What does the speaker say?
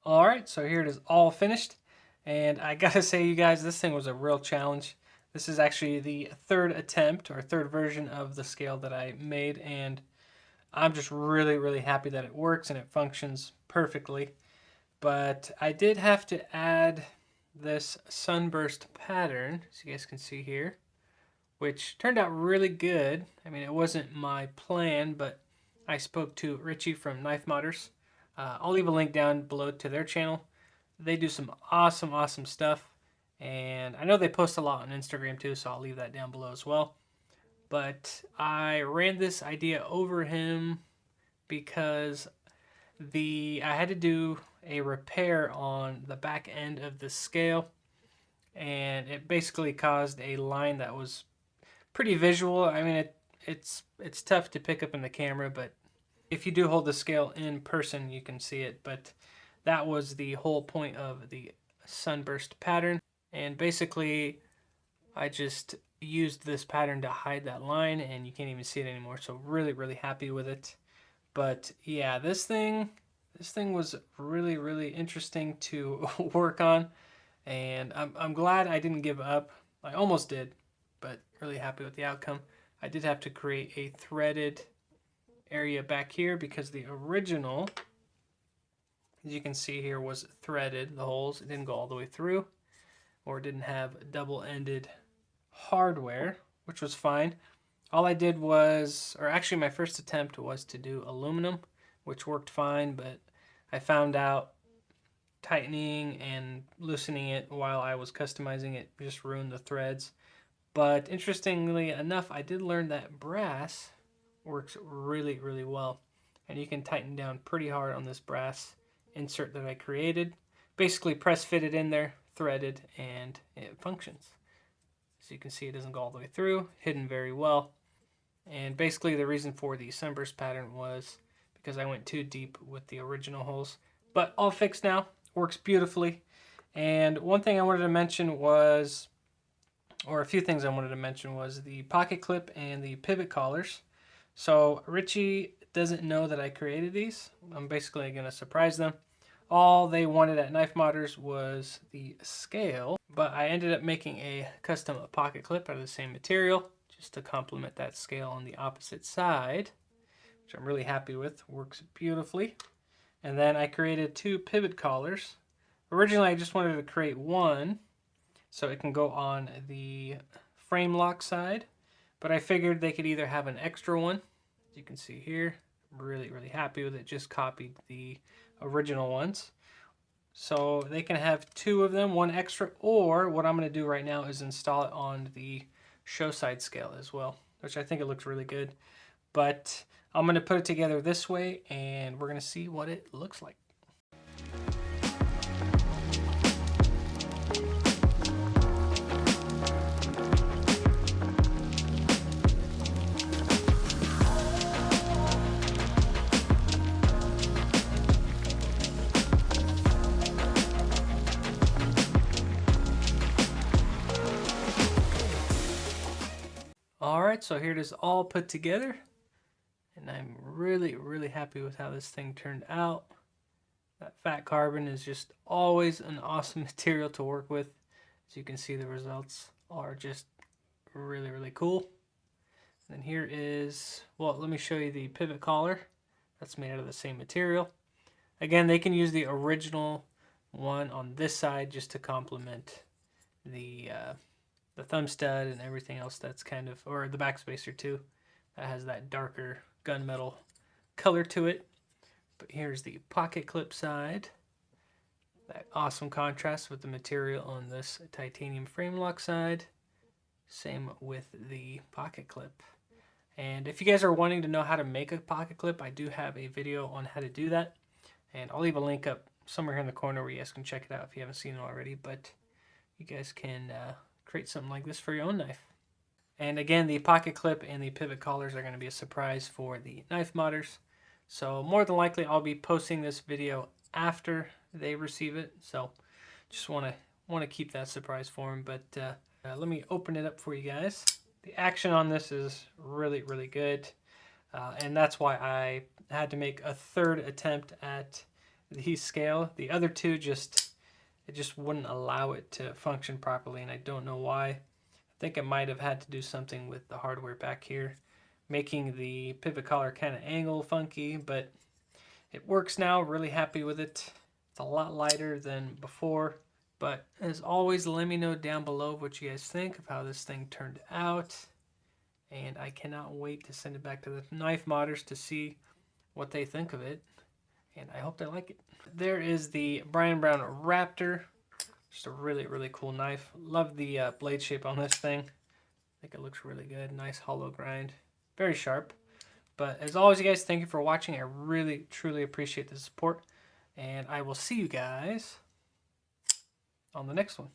Alright, so here it is all finished, and I gotta say, you guys, this thing was a real challenge. This is actually the third attempt or third version of the scale that I made, and I'm just really happy that it works and it functions perfectly. But I did have to add this sunburst pattern, as you guys can see here, which turned out really good. I mean, it wasn't my plan, but I spoke to Richie from Knife Modders. I'll leave a link down below to their channel. They do some awesome stuff, and I know they post a lot on Instagram too, so I'll leave that down below as well. But I ran this idea over him because I had to do a repair on the back end of the scale, and it basically caused a line that was pretty visual. I mean, it's tough to pick up in the camera, but if you do hold the scale in person, you can see it. But that was the whole point of the sunburst pattern. And basically, I just used this pattern to hide that line, and you can't even see it anymore. So really happy with it. But yeah, this thing was really interesting to work on, and I'm glad I didn't give up. I almost did, but really happy with the outcome. I did have to create a threaded area back here because the original, as you can see here, was threaded. The holes, it didn't go all the way through, or it didn't have double-ended hardware, which was fine. All I did was, or actually my first attempt was to do aluminum, which worked fine, but I found out tightening and loosening it while I was customizing it just ruined the threads. But interestingly enough, I did learn that brass works really well, and you can tighten down pretty hard on this brass insert that I created. Basically press fit it in there, threaded, and it functions. So you can see it doesn't go all the way through, hidden very well. And basically the reason for the sunburst pattern was because I went too deep with the original holes. But all fixed now, works beautifully. And one thing I wanted to mention was, or a few things I wanted to mention, was the pocket clip and the pivot collars. So Richie doesn't know that I created these. I'm basically going to surprise them. All they wanted at Knife Modders was the scale, but I ended up making a custom pocket clip out of the same material just to complement that scale on the opposite side, which I'm really happy with. Works beautifully. And then I created two pivot collars. Originally I just wanted to create one so it can go on the frame lock side, but I figured they could either have an extra one, as you can see here. I'm really happy with it. Just copied the original ones. So they can have two of them, one extra, or what I'm going to do right now is install it on the show side scale as well, which I think it looks really good. But I'm going to put it together this way, and we're going to see what it looks like. Alright, so here it is all put together, and I'm really happy with how this thing turned out. That fat carbon is just always an awesome material to work with. As you can see, the results are just really cool. And then here is, well, let me show you the pivot collar. That's made out of the same material. Again, they can use the original one on this side just to complement the thumb stud and everything else that's kind of, or the backspacer too, that has that darker gunmetal color to it. But here's the pocket clip side. That awesome contrast with the material on this titanium frame lock side. Same with the pocket clip. And if you guys are wanting to know how to make a pocket clip, I do have a video on how to do that. And I'll leave a link up somewhere here in the corner where you guys can check it out if you haven't seen it already. But you guys can create something like this for your own knife. And again, the pocket clip and the pivot collars are going to be a surprise for the knife modders. So more than likely, I'll be posting this video after they receive it. So just want to keep that surprise for them. But let me open it up for you guys. The action on this is really, really good. And that's why I had to make a third attempt at the scale. The other two it just wouldn't allow it to function properly, and I don't know why. I think it might have had to do something with the hardware back here, making the pivot collar kind of angle funky, but it works now. Really happy with it. It's a lot lighter than before, but as always, let me know down below what you guys think of how this thing turned out. And I cannot wait to send it back to the knife modders to see what they think of it. And I hope they like it. There is the Brian Brown Raptor. Just a really, really cool knife. Love the blade shape on this thing. I think it looks really good. Nice hollow grind. Very sharp. But as always, you guys, thank you for watching. I really, truly appreciate the support. And I will see you guys on the next one.